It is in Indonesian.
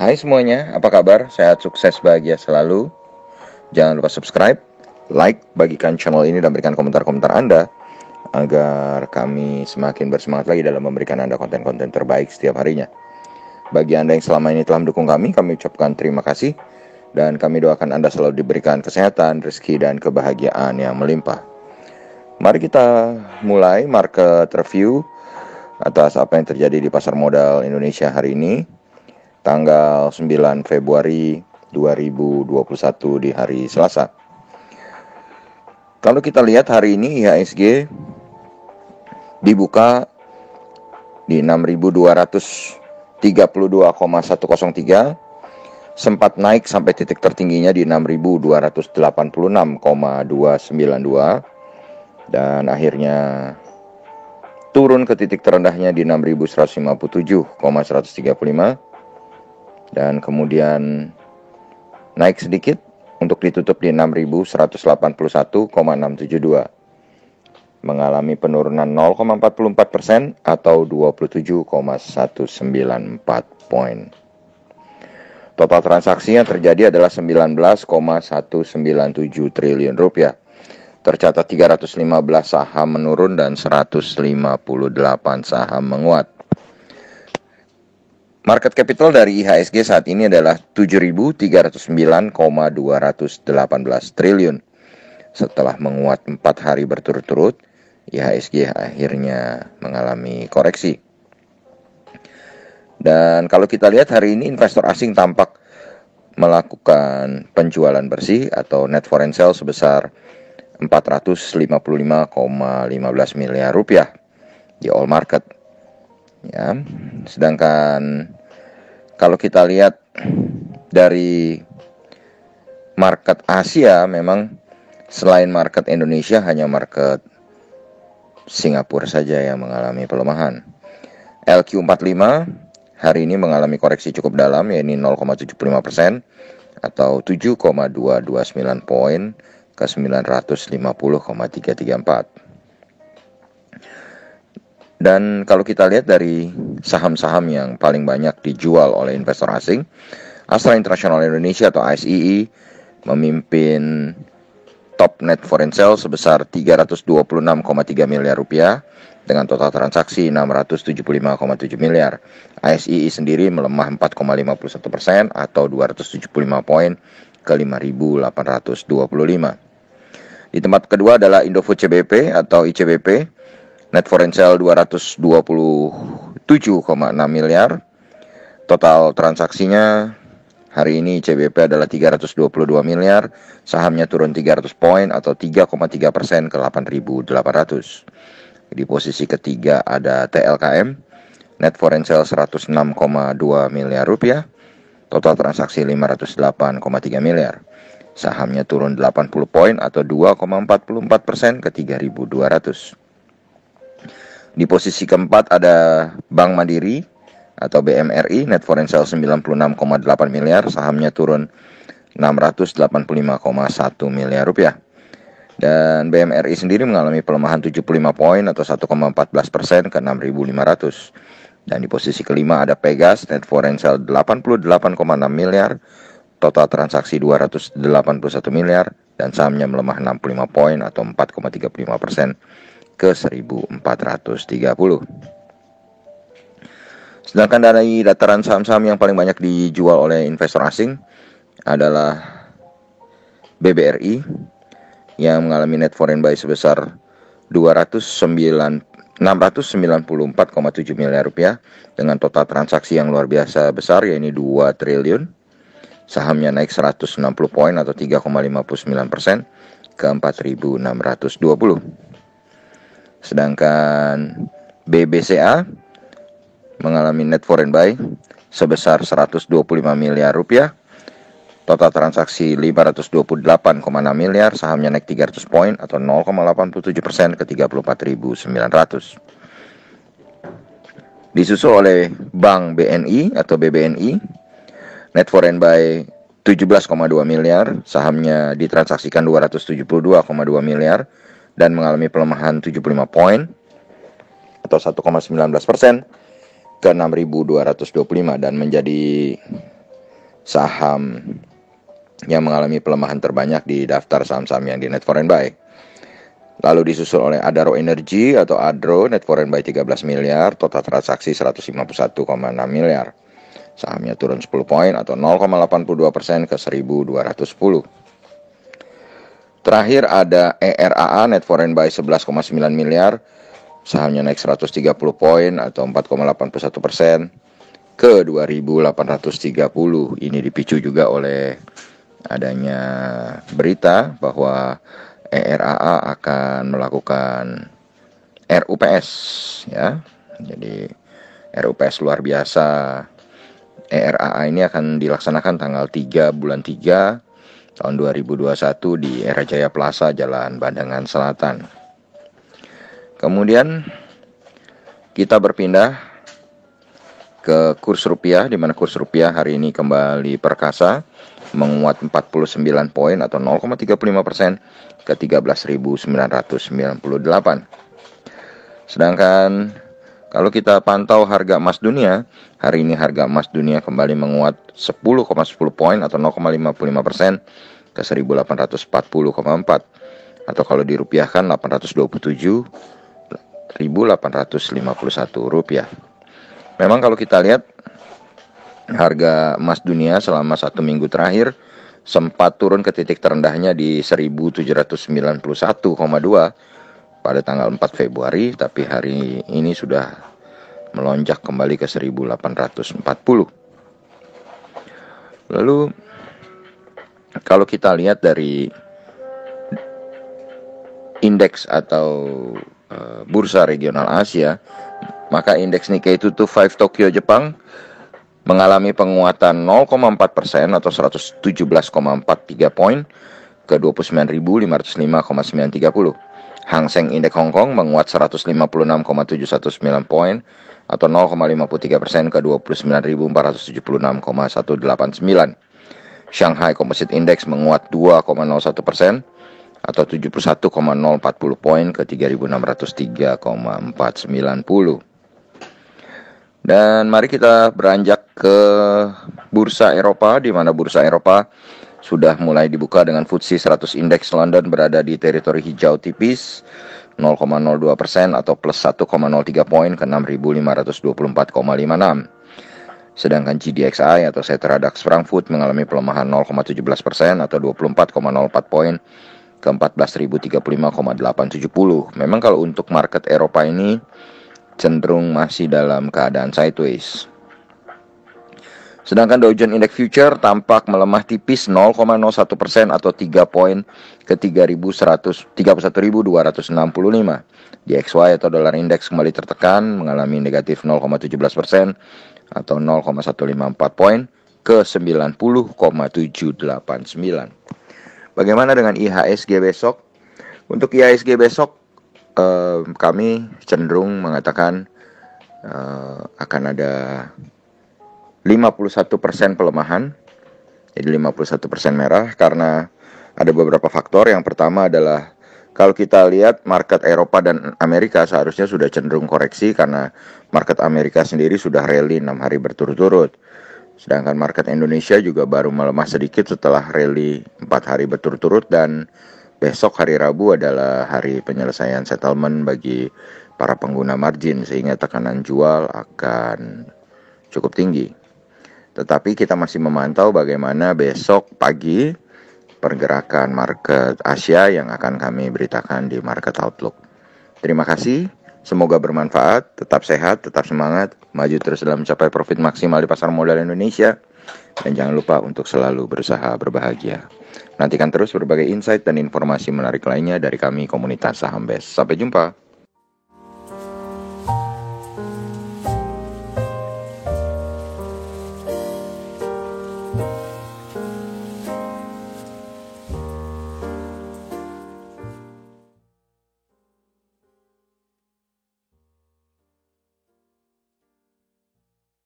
Hai semuanya, apa kabar? Sehat, sukses, bahagia selalu. Jangan lupa subscribe, like, bagikan channel ini dan berikan komentar-komentar Anda agar kami semakin bersemangat lagi dalam memberikan Anda konten-konten terbaik setiap harinya. Bagi Anda yang selama ini telah mendukung kami ucapkan terima kasih dan kami doakan Anda selalu diberikan kesehatan, rezeki, dan kebahagiaan yang melimpah. Mari kita mulai market review atas apa yang terjadi di pasar modal Indonesia hari ini, tanggal 9 Februari 2021 di hari Selasa. Kalau kita lihat hari ini IHSG dibuka di 6.232,103, sempat naik sampai titik tertingginya di 6.286,292 dan akhirnya turun ke titik terendahnya di 6.157,135 dan kemudian naik sedikit untuk ditutup di 6.181,672, mengalami penurunan 0,44% atau 27,194 poin. Total transaksi yang terjadi adalah 19,197 triliun rupiah. Tercatat 315 saham menurun dan 158 saham menguat. Market capital dari IHSG saat ini adalah 7.309,218 triliun. Setelah menguat 4 hari berturut-turut, IHSG akhirnya mengalami koreksi. Dan kalau kita lihat hari ini investor asing tampak melakukan penjualan bersih atau net foreign sale sebesar 455,15 miliar rupiah di all market. Ya, sedangkan kalau kita lihat dari market Asia, memang selain market Indonesia hanya market Singapura saja yang mengalami pelemahan. LQ45 hari ini mengalami koreksi cukup dalam, yaitu 0,75% atau 7,229 poin ke 950,334. Dan kalau kita lihat dari saham-saham yang paling banyak dijual oleh investor asing, Astra International Indonesia atau ASII memimpin top net foreign sale sebesar 326,3 miliar rupiah dengan total transaksi 675,7 miliar. ASII sendiri melemah 4,51% atau 275 poin ke 5.825. Di tempat kedua adalah Indofood CBP atau ICBP, net foreign sale 227,6 miliar. Total transaksinya hari ini ICBP adalah 322 miliar, sahamnya turun 300 poin atau 3,3% ke 8.800. Di posisi ketiga ada TLKM, net foreign sale 106,2 miliar rupiah, total transaksi 508,3 miliar. Sahamnya turun 80 poin atau 2,44% ke 3.200. Di posisi keempat ada Bank Mandiri atau BMRI, net foreign sale 96,8 miliar, sahamnya turun 685,1 miliar rupiah. Dan BMRI sendiri mengalami pelemahan 75 poin atau 1,14% ke 6.500. Dan di posisi kelima ada Pegas, net foreign sale 88,6 miliar, total transaksi 281 miliar, dan sahamnya melemah 65 poin atau 4,35% ke 1.430. Sedangkan dari dataran saham-saham yang paling banyak dijual oleh investor asing adalah BBRI yang mengalami net foreign buy sebesar 694,7 miliar rupiah dengan total transaksi yang luar biasa besar, yaitu 2 triliun. Sahamnya naik 160 poin atau 3,59% ke 4.620. Sedangkan BBCA mengalami net foreign buy sebesar 125 miliar rupiah. Total transaksi 528,6 miliar, sahamnya naik 300 poin atau 0,87% ke 34.900. Disusul oleh Bank BNI atau BBNI, net foreign buy 17,2 miliar, sahamnya ditransaksikan 272,2 miliar dan mengalami pelemahan 75 poin atau 1,19% ke 6.225 dan menjadi saham yang mengalami pelemahan terbanyak di daftar saham-saham yang di net foreign buy. Lalu disusul oleh Adaro Energy atau ADRO, net foreign buy 13 miliar, total transaksi 151,6 miliar. Sahamnya turun 10 poin atau 0,82% ke 1.210. Terakhir ada ERAA, net foreign buy 11,9 miliar, sahamnya naik 130 poin atau 4,81% ke 2.830. Ini dipicu juga oleh adanya berita bahwa ERAA akan melakukan RUPS ya. Jadi RUPS luar biasa. ERAA ini akan dilaksanakan tanggal 3 bulan 3 tahun 2021 di Era Jaya Plaza, Jalan Bandengan Selatan. Kemudian kita berpindah ke kurs rupiah, di mana kurs rupiah hari ini kembali perkasa, menguat 49 poin atau 0,35% ke 13.998. Sedangkan kalau kita pantau harga emas dunia, hari ini harga emas dunia kembali menguat 10,10 poin atau 0,55% ke 1.840,4, atau kalau dirupiahkan 827.851 rupiah. Memang kalau kita lihat harga emas dunia selama 1 minggu terakhir sempat turun ke titik terendahnya di 1.791,2 pada tanggal 4 Februari, tapi hari ini sudah melonjak kembali ke 1.840. Lalu kalau kita lihat dari indeks atau bursa regional Asia, maka indeks Nikkei 225 Tokyo Jepang mengalami penguatan 0,4% atau 117,43 poin ke 29.505,930. Hang Seng Indeks Hong Kong menguat 156,719 poin atau 0,53% ke 29.476,189. Shanghai Composite Index menguat 2,01% atau 71,040 poin ke 3.603,490. Dan mari kita beranjak ke bursa Eropa, di mana bursa Eropa sudah mulai dibuka dengan FTSE 100 Index London berada di teritori hijau tipis 0,02% atau plus 1,03 poin ke 6.524,56. Sedangkan GDXI atau Xetra DAX Frankfurt mengalami pelemahan 0,17% atau 24,04 poin ke 14.035,870. Memang kalau untuk market Eropa ini cenderung masih dalam keadaan sideways. Sedangkan Dow Jones Index Future tampak melemah tipis 0,01% atau 3 poin ke 31.265. DXY atau dolar indeks kembali tertekan mengalami negatif 0,17% atau 0,154 poin ke 90,789. Bagaimana dengan IHSG besok? Untuk IHSG besok kami cenderung mengatakan akan ada 51% pelemahan, jadi 51% merah karena ada beberapa faktor. Yang pertama adalah kalau kita lihat market Eropa dan Amerika seharusnya sudah cenderung koreksi karena market Amerika sendiri sudah rally 6 hari berturut-turut. Sedangkan market Indonesia juga baru melemah sedikit setelah rally 4 hari berturut-turut, dan besok hari Rabu adalah hari penyelesaian settlement bagi para pengguna margin, sehingga tekanan jual akan cukup tinggi. Tetapi kita masih memantau bagaimana besok pagi pergerakan market Asia yang akan kami beritakan di Market Outlook. Terima kasih, semoga bermanfaat, tetap sehat, tetap semangat, maju terus dalam mencapai profit maksimal di pasar modal Indonesia, dan jangan lupa untuk selalu berusaha berbahagia. Nantikan terus berbagai insight dan informasi menarik lainnya dari kami komunitas Saham Best. Sampai jumpa.